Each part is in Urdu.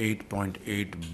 $8.8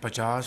50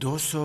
200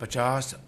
50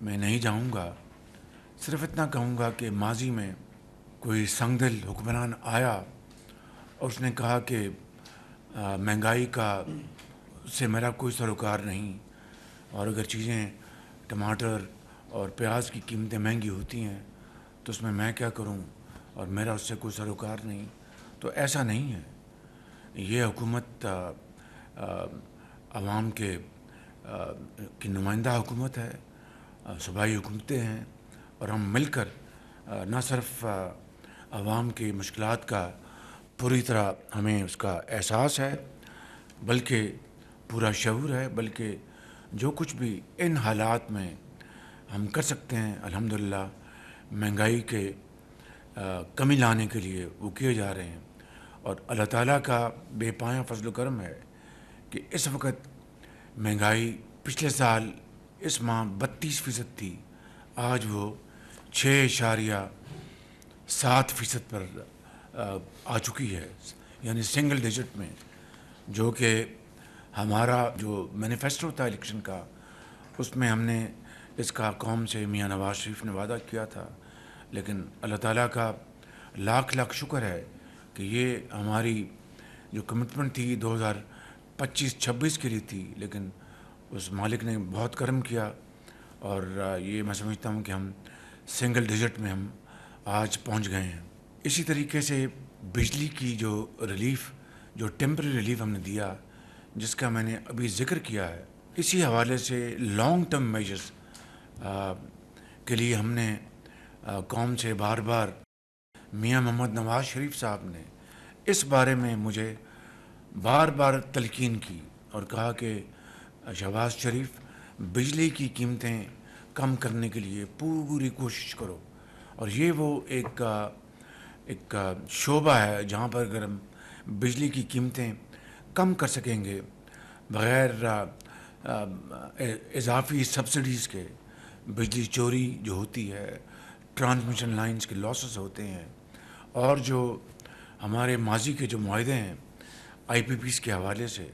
میں نہیں جاؤں گا، صرف اتنا کہوں گا کہ ماضی میں کوئی سنگ دل حکمران آیا اور اس نے کہا کہ مہنگائی کا سے میرا کوئی سروکار نہیں، اور اگر چیزیں ٹماٹر اور پیاز کی قیمتیں مہنگی ہوتی ہیں تو اس میں کیا کروں، اور میرا اس سے کوئی سروکار نہیں. تو ایسا نہیں ہے. یہ حکومت عوام کی نمائندہ حکومت ہے، صوبائی حکومتیں ہیں، اور ہم مل کر نہ صرف عوام کی مشکلات کا پوری طرح ہمیں اس کا احساس ہے، بلکہ پورا شعور ہے، بلکہ جو کچھ بھی ان حالات میں ہم کر سکتے ہیں الحمدللہ مہنگائی کے کمی لانے کے لیے وہ کیے جا رہے ہیں. اور اللہ تعالیٰ کا بے پایاں فضل و کرم ہے کہ اس وقت مہنگائی پچھلے سال اس ماہ 32% تھی، آج وہ 6.7% پر آ چکی ہے، یعنی سنگل ڈیجٹ میں، جو کہ ہمارا جو مینیفیسٹو تھا الیکشن کا، اس میں ہم نے اس کا قوم سے میاں نواز شریف نے وعدہ کیا تھا. لیکن اللہ تعالیٰ کا لاکھ لاکھ شکر ہے کہ یہ ہماری جو کمٹمنٹ تھی 2025-26 کے لیے تھی، لیکن اس مالک نے بہت کرم کیا، اور یہ میں سمجھتا ہوں کہ ہم سنگل ڈیجٹ میں ہم آج پہنچ گئے ہیں. اسی طریقے سے بجلی کی جو ریلیف، جو ٹیمپرری ریلیف ہم نے دیا، جس کا میں نے ابھی ذکر کیا ہے، اسی حوالے سے لانگ ٹرم میجرز کے لیے ہم نے قوم سے بار بار میاں محمد نواز شریف صاحب نے اس بارے میں مجھے بار بار تلقین کی اور کہا کہ شہباز شریف، بجلی کی قیمتیں کم کرنے کے لیے پوری کوشش کرو. اور یہ وہ ایک شعبہ ہے جہاں پر اگر ہم بجلی کی قیمتیں کم کر سکیں گے بغیر اضافی سبسڈیز کے. بجلی چوری جو ہوتی ہے، ٹرانسمیشن لائنز کے لاسز ہوتے ہیں، اور جو ہمارے ماضی کے جو معاہدے ہیں آئی پی پیز کے حوالے سے،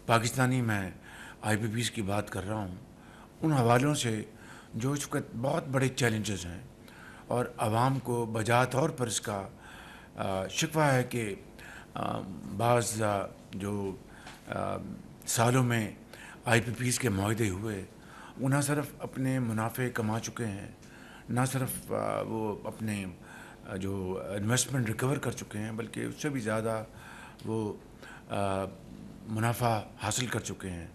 پاکستانی میں آئی پی پیز کی بات کر رہا ہوں، ان حوالوں سے جو اس وقت بہت بڑے چیلنجز ہیں، اور عوام کو بجا طور پر اس کا شکوہ ہے کہ بعض جو سالوں میں آئی پی پیز کے معاہدے ہوئے، وہ نہ صرف اپنے منافع کما چکے ہیں، نہ صرف وہ اپنے جو انویسٹمنٹ ریکور کر چکے ہیں، بلکہ اس سے بھی زیادہ وہ منافع حاصل کر چکے ہیں.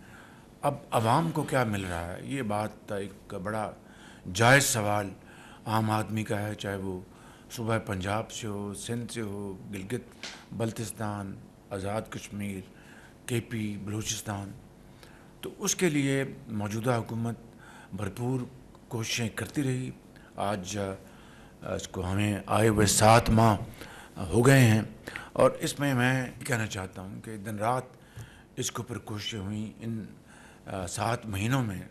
اب عوام کو کیا مل رہا ہے؟ یہ بات ایک بڑا جائز سوال عام آدمی کا ہے، چاہے وہ صوبہ پنجاب سے ہو، سندھ سے ہو، گلگت بلتستان، آزاد کشمیر، کے پی، بلوچستان. تو اس کے لیے موجودہ حکومت بھرپور کوششیں کرتی رہی. آج اس کو ہمیں آئے ہوئے 7 ماہ ہو گئے ہیں، اور اس میں کہنا چاہتا ہوں کہ دن رات اس کے اوپر کوششیں ہوئیں ان 7 مہینوں میں.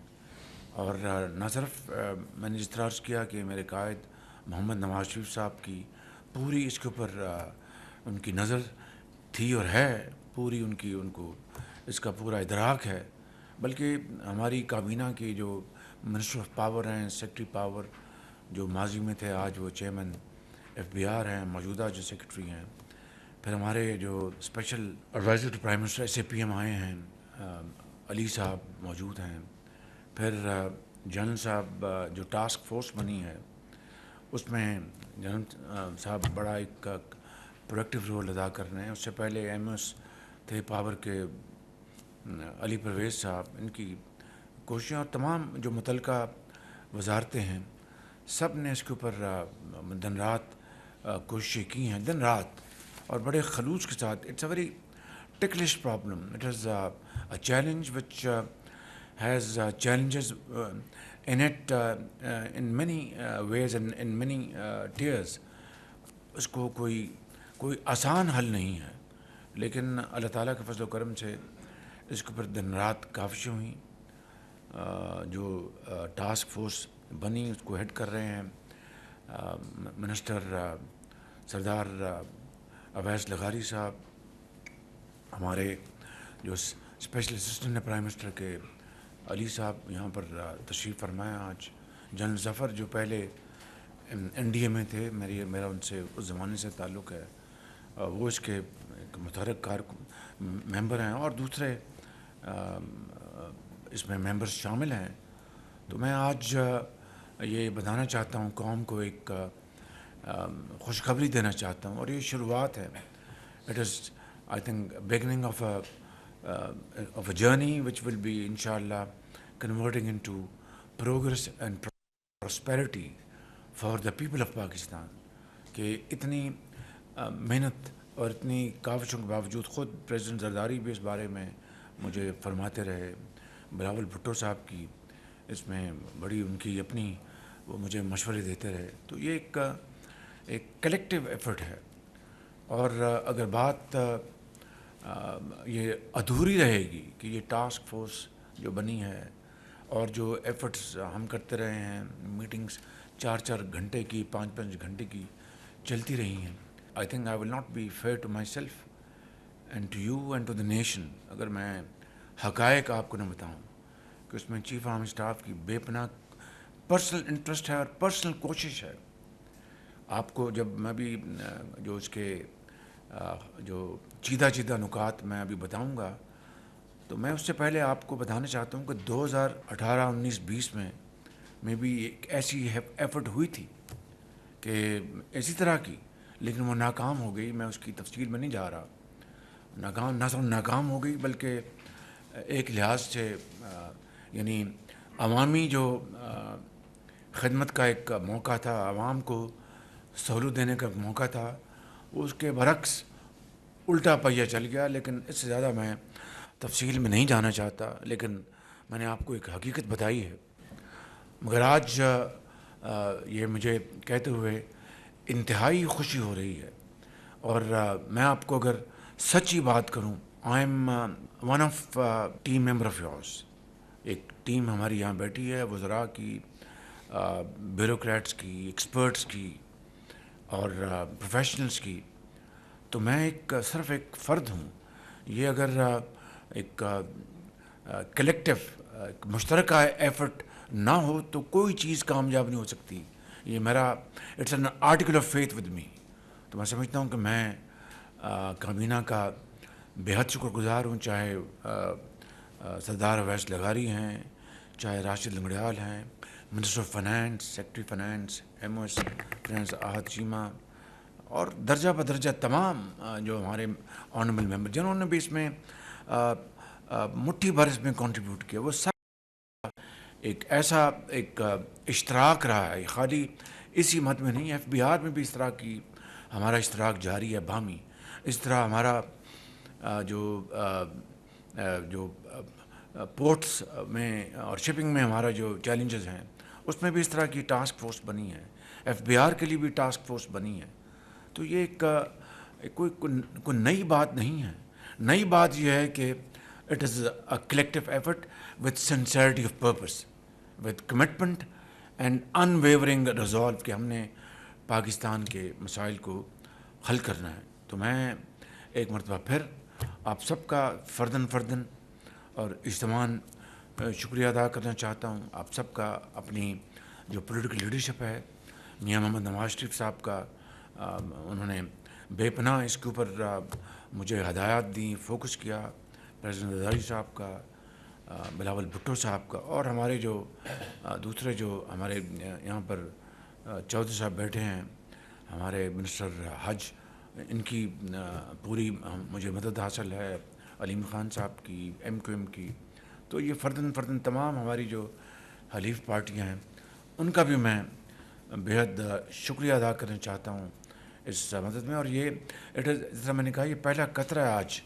اور نہ صرف میں نے جس طرح عرض کیا کہ میرے قائد محمد نواز شریف صاحب کی پوری اس کے اوپر ان کی نظر تھی اور ہے، پوری ان کو اس کا پورا ادراک ہے، بلکہ ہماری کابینہ کی جو منسٹر آف پاور ہیں، سیکرٹری پاور جو ماضی میں تھے، آج وہ چیئرمین ایف بی آر ہیں، موجودہ جو سیکرٹری ہیں. پھر ہمارے جو special adviser to prime minister S A P M آئے ہیں، علی صاحب موجود ہیں. پھر جنرل صاحب جو ٹاسک فورس بنی ہے، اس میں جنرل صاحب بڑا ایک پروڈکٹیو رول ادا کر رہے ہیں. اس سے پہلے ایم ایس تھے پاور کے علی پرویز صاحب. ان کی کوششیں اور تمام جو متعلقہ وزارتیں ہیں، سب نے اس کے اوپر دن رات کوششیں کی ہیں، دن رات، اور بڑے خلوص کے ساتھ. It's a very ticklish problem. It is a challenge which has challenges in it in many ways and in many tiers. اس کو کوئی آسان حل نہیں ہے، لیکن اللہ تعالیٰ کے فضل و کرم سے اس کے اوپر دن رات کاوشیں ہوئیں. جو ٹاسک فورس بنی اس کو ہیڈ کر رہے ہیں منسٹر سردار اویس لغاری صاحب. ہمارے جو اسپیشل اسسٹنٹ پرائم منسٹر کے علی صاحب یہاں پر تشریف فرمایا آج. جنرل ظفر جو پہلے این ڈی اے میں تھے، میرا ان سے اس زمانے سے تعلق ہے، وہ اس کے ایک متحرک ممبر ہیں، اور دوسرے اس میں ممبرز شامل ہیں. تو میں آج یہ بتانا چاہتا ہوں قوم کو، ایک خوشخبری دینا چاہتا ہوں، اور یہ شروعات ہے. It is I think beginning of a journey which will be انشاءاللہ converting into progress and prosperity for the people of Pakistan. کہ اتنی محنت اور اتنی کاوشوں کے باوجود خود پریزیڈنٹ زرداری بھی اس بارے میں مجھے فرماتے رہے، بلاول بھٹو صاحب کی اس میں بڑی ان کی اپنی وہ مجھے مشورے دیتے رہے. تو یہ ایک کلیکٹیو ایفرٹ ہے، اور اگر بات یہ ادھوری رہے گی کہ یہ ٹاسک فورس جو بنی ہے اور جو ایفرٹس ہم کرتے رہے ہیں، میٹنگز 4 گھنٹے کی، 5 گھنٹے کی چلتی رہی ہیں، I think I will not be fair to myself and to you and to the nation اگر میں حقائق آپ کو نہ بتاؤں کہ اس میں چیف آرمی اسٹاف کی بے پناہ پرسنل انٹرسٹ ہے اور پرسنل کوشش ہے. آپ کو جب میں بھی جو اس کے جو چیدہ نکات میں ابھی بتاؤں گا، تو میں اس سے پہلے آپ کو بتانا چاہتا ہوں کہ 2018 19 20 میں بھی ایک ایسی ایفرٹ ہوئی تھی کہ اسی طرح کی، لیکن وہ ناکام ہو گئی. میں اس کی تفصیل میں نہیں جا رہا. نہ صرف ناکام ہو گئی بلکہ ایک لحاظ سے یعنی عوامی جو خدمت کا ایک موقع تھا، عوام کو سہولت دینے کا موقع تھا، وہ اس کے برعکس الٹا پہیہ چل گیا. لیکن اس سے زیادہ میں تفصیل میں نہیں جانا چاہتا، لیکن میں نے آپ کو ایک حقیقت بتائی ہے. مگر آج یہ مجھے کہتے ہوئے انتہائی خوشی ہو رہی ہے، اور میں آپ کو اگر سچی بات کروں، I am one of team member of yours. ایک ٹیم ہماری یہاں بیٹھی ہے، وزراء کی، بیوروکریٹس کی، ایکسپرٹس کی اور پروفیشنلز کی. تو میں صرف ایک فرد ہوں. یہ اگر ایک کلیکٹیو مشترکہ ایفرٹ نہ ہو تو کوئی چیز کامیاب نہیں ہو سکتی. یہ میرا it's an article of faith with me. تو میں سمجھتا ہوں کہ میں کابینہ کا بے حد شکر گزار ہوں، چاہے سردار اویس لغاری ہیں، چاہے راشد لنگڑیال ہیں، minister of finance, secretary finance, M O S finance Ahad Cheema, اور درجہ بدرجہ تمام جو ہمارے آنریبل ممبر جنہوں نے بھی اس میں مٹھی بھر اس میں کنٹریبیوٹ کیا. وہ سب ایک ایسا ایک اشتراک رہا ہے. خالی اسی مد میں نہیں، ایف بی آر میں بھی اس طرح کی ہمارا اشتراک جاری ہے باہمی. اس طرح ہمارا جو پورٹس میں اور شپنگ میں ہمارا جو چیلنجز ہیں، اس میں بھی اس طرح کی ٹاسک فورس بنی ہے. ایف بی آر کے لیے بھی ٹاسک فورس بنی ہے. تو یہ کوئی نئی بات نہیں ہے. نئی بات یہ ہے کہ it is a collective effort with sincerity of purpose, with commitment and unwavering resolve کہ ہم نے پاکستان کے مسائل کو حل کرنا ہے. تو میں ایک مرتبہ پھر آپ سب کا فرداً اور اجتماعاً شکریہ ادا کرنا چاہتا ہوں. آپ سب کا اپنی جو پولیٹیکل لیڈرشپ ہے، میاں محمد نواز شریف صاحب کا، انہوں نے بے پناہ اس کے اوپر مجھے ہدایات دیں، فوکس کیا. پریزیڈنٹ زرداری صاحب کا، بلاول بھٹو صاحب کا، اور ہمارے جو دوسرے جو ہمارے یہاں پر چودھری صاحب بیٹھے ہیں، ہمارے منسٹر حج، ان کی پوری مجھے مدد حاصل ہے، علیم خان صاحب کی، ایم کیو ایم کی. تو یہ فرداً تمام ہماری جو حلیف پارٹیاں ہیں، ان کا بھی میں بے حد شکریہ ادا کرنا چاہتا ہوں اس مدد میں. اور یہ جس طرح میں نے کہا، یہ پہلا قطرہ ہے آج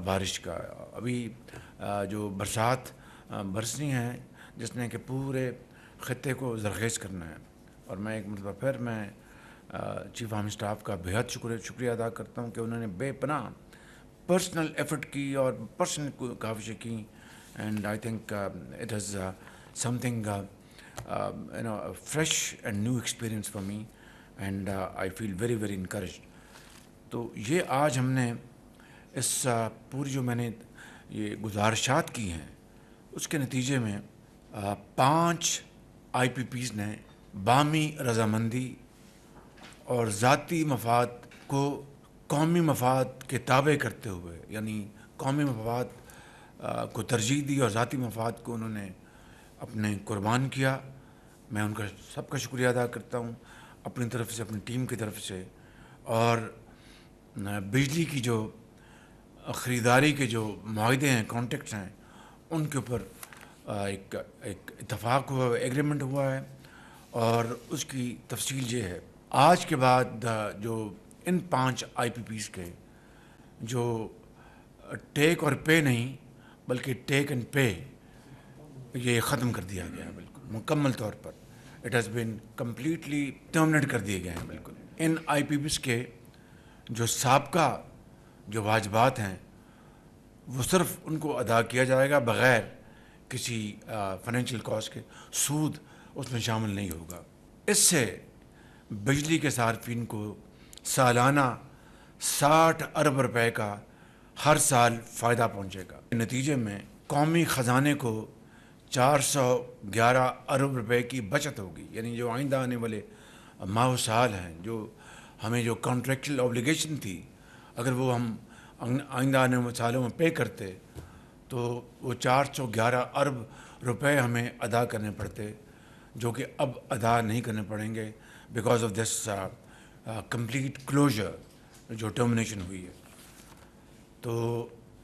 بارش کا. ابھی جو برسات برسنی ہے جس نے کہ پورے خطے کو زرخیز کرنا ہے. اور میں ایک مرتبہ پھر میں چیف آرمی اسٹاف کا بے حد شکریہ ادا کرتا ہوں کہ انہوں نے بے پناہ پرسنل ایفرٹ کی اور پرسنل کاوشیں کی. And I think it is some thing fresh and new experience for me, and I feel very encouraged. تو یہ آج ہم نے اس پوری جو میں نے یہ گزارشات کی ہیں، اس کے نتیجے میں 5 آئی پی پیز نے باہمی رضامندی اور ذاتی مفاد کو قومی مفاد کے تابع کرتے ہوئے، یعنی قومی مفاد کو ترجیح دی اور ذاتی مفاد کو انہوں نے اپنے قربان کیا. میں ان کا سب کا شکریہ ادا کرتا ہوں اپنی طرف سے، اپنی ٹیم کی طرف سے. اور بجلی کی جو خریداری کے جو معاہدے ہیں، کانٹریکٹس ہیں، ان کے اوپر ایک اتفاق ہوا، ایگریمنٹ ہوا ہے. اور اس کی تفصیل یہ ہے، آج کے بعد جو ان 5 آئی پی پیز کے جو ٹیک اور پے نہیں بلکہ ٹیک اینڈ پے، یہ ختم کر دیا گیا ہے بالکل مکمل طور پر. It has been completely terminate کر دیے گئے ہیں بالکل. ان آئی پی پیز کے جو سابقہ جو واجبات ہیں وہ صرف ان کو ادا کیا جائے گا بغیر کسی فائنینشیل کاسٹ کے. سود اس میں شامل نہیں ہوگا. اس سے بجلی کے صارفین کو سالانہ 60 ارب روپے کا ہر سال فائدہ پہنچے گا. نتیجے میں قومی خزانے کو 411 ارب روپے کی بچت ہوگی. یعنی جو آئندہ آنے والے ماہ و سال ہیں، جو ہمیں جو کانٹریکچل اوبلیگیشن تھی، اگر وہ ہم آئندہ آنے والے سالوں میں پے کرتے تو وہ 411 ارب روپے ہمیں ادا کرنے پڑتے، جو کہ اب ادا نہیں کرنے پڑیں گے because of this complete closure جو ٹرمینیشن ہوئی ہے. تو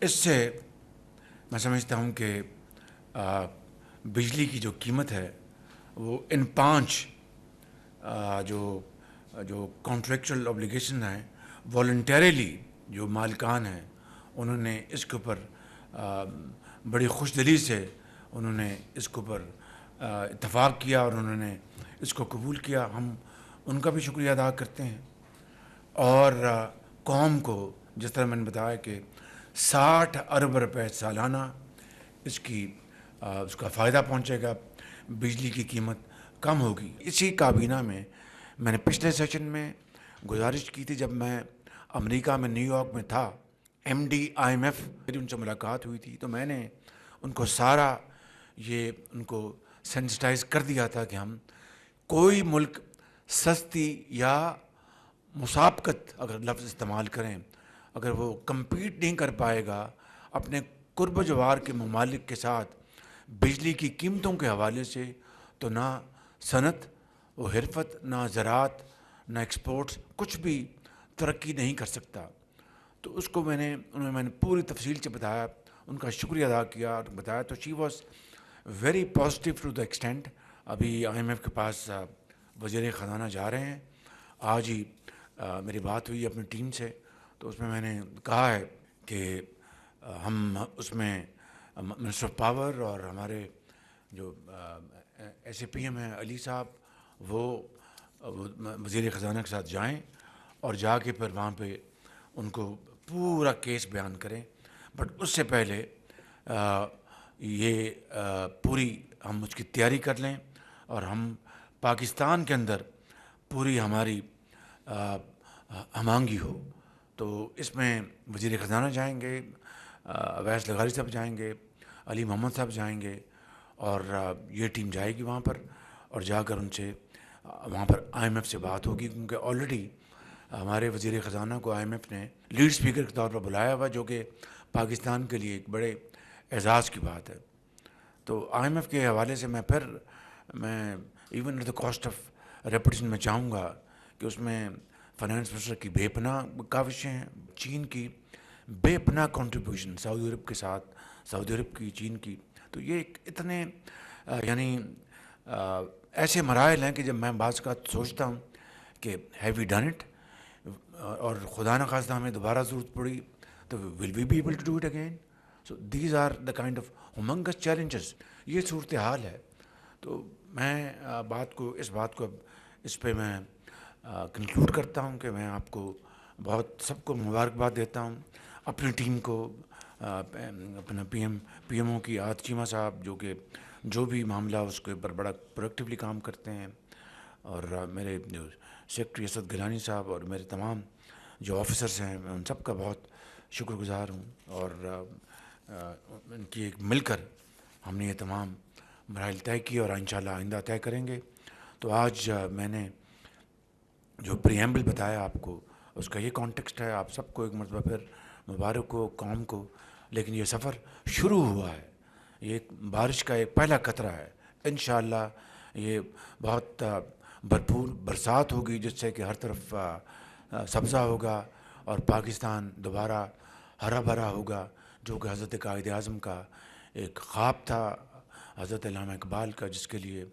اس سے میں سمجھتا ہوں کہ بجلی کی جو قیمت ہے وہ ان 5 جو کانٹریکچل اوبلیگیشن ہیں، والنٹیریلی جو مالکان ہیں انہوں نے اس کے اوپر بڑی خوش دلی سے انہوں نے اس کے اوپر اتفاق کیا اور انہوں نے اس کو قبول کیا. ہم ان کا بھی شکریہ ادا کرتے ہیں. اور قوم کو جس طرح میں نے بتایا کہ 60 ارب روپے سالانہ اس کا فائدہ پہنچے گا، بجلی کی قیمت کم ہوگی. اسی کابینہ میں نے پچھلے سیشن میں گزارش کی تھی، جب میں امریکہ میں نیو یارک میں تھا، M D I M F میری ان سے ملاقات ہوئی تھی، تو میں نے ان کو سارا یہ ان کو سینسٹائز کر دیا تھا کہ ہم کوئی ملک سستی یا مسابقت اگر لفظ استعمال کریں، اگر وہ کمپیٹ نہیں کر پائے گا اپنے قرب و جوار کے ممالک کے ساتھ بجلی کی قیمتوں کے حوالے سے، تو نہ صنعت و حرفت، نہ زراعت، نہ ایکسپورٹس، کچھ بھی ترقی نہیں کر سکتا. تو اس کو میں نے پوری تفصیل سے بتایا، ان کا شکریہ ادا کیا اور بتایا. تو she was very positive to the extent. ابھی آئی ایم ایف کے پاس وزیر خزانہ جا رہے ہیں. آج ہی میری بات ہوئی اپنی ٹیم سے، تو اس میں نے کہا ہے کہ ہم اس میں منسٹر آف پاور اور ہمارے جو ایس اے پی ایم ہیں علی صاحب، وہ وزیر خزانہ کے ساتھ جائیں اور جا کے پھر وہاں پہ ان کو پورا کیس بیان کریں. بٹ اس سے پہلے یہ پوری ہم اس کی تیاری کر لیں اور ہم پاکستان کے اندر پوری ہماری ہمانگی ہو. تو اس میں وزیر خزانہ جائیں گے، اویس لغاری صاحب جائیں گے، علی محمد صاحب جائیں گے، اور یہ ٹیم جائے گی وہاں پر، اور جا کر ان سے وہاں پر آئی ایم ایف سے بات ہوگی. کیونکہ آلریڈی ہمارے وزیر خزانہ کو آئی ایم ایف نے لیڈ اسپیکر کے طور پر بلایا ہوا، جو کہ پاکستان کے لیے ایک بڑے اعزاز کی بات ہے. تو آئی ایم ایف کے حوالے سے میں even at the cost of reputation میں چاہوں گا کہ اس میں فائنانس منسٹر کی بے پناہ کاوشیں ہیں، چین کی بے پناہ کنٹریبیوشن سعودی عرب کے ساتھ، سعودی عرب کی، چین کی. تو یہ اتنے یعنی ایسے مراحل ہیں کہ جب میں بعض کا سوچتا ہوں کہ ہیو وی ڈن اٹ، اور خدا نخواستہ ہمیں دوبارہ ضرورت پڑی تو will we be able to do it again. So these are the kind of humongous challenges. یہ صورتحال ہے. تو میں اس بات کو اس پہ میں کنکلوڈ کرتا ہوں کہ میں آپ کو سب کو مبارکباد دیتا ہوں، اپنی ٹیم کو، اپنا پی ایم او کی عاطف چیمہ صاحب، جو کہ جو بھی معاملہ اس کے اوپر بڑا پروڈکٹیولی کام کرتے ہیں، اور میرے جو سیکرٹری اسد گیلانی صاحب، اور میرے تمام جو آفیسرس ہیں، میں ان سب کا بہت شکر گزار ہوں. اور ان کی ایک مل کر ہم نے یہ تمام مراحل طے کیے اور انشاءاللہ آئندہ طے کریں گے. تو آج میں نے جو پریمبل بتایا آپ کو اس کا یہ کانٹیکسٹ ہے. آپ سب کو ایک مرتبہ پھر مبارک ہو قوم کو. لیکن یہ سفر شروع ہوا ہے, یہ ایک بارش کا ایک پہلا قطرہ ہے. انشاءاللہ یہ بہت بھرپور برسات ہوگی جس سے کہ ہر طرف سبزہ ہوگا اور پاکستان دوبارہ ہرا بھرا ہوگا, جو کہ حضرت قائد اعظم کا ایک خواب تھا, حضرت علامہ اقبال کا, جس کے لیے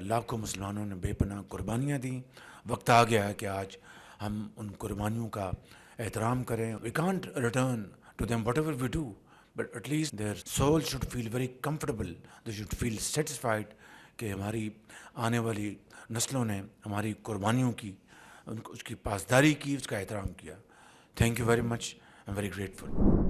لاکھوں مسلمانوں نے بے پناہ قربانیاں دیں. وقت آ گیا ہے کہ آج ہم ان قربانیوں کا احترام کریں. We can't return to them whatever we do, but at least their soul should feel very comfortable, they should feel satisfied کہ ہماری آنے والی نسلوں نے ہماری قربانیوں کی, اس کی پاسداری کی, اس کا احترام کیا. Thank you very much, I am very grateful.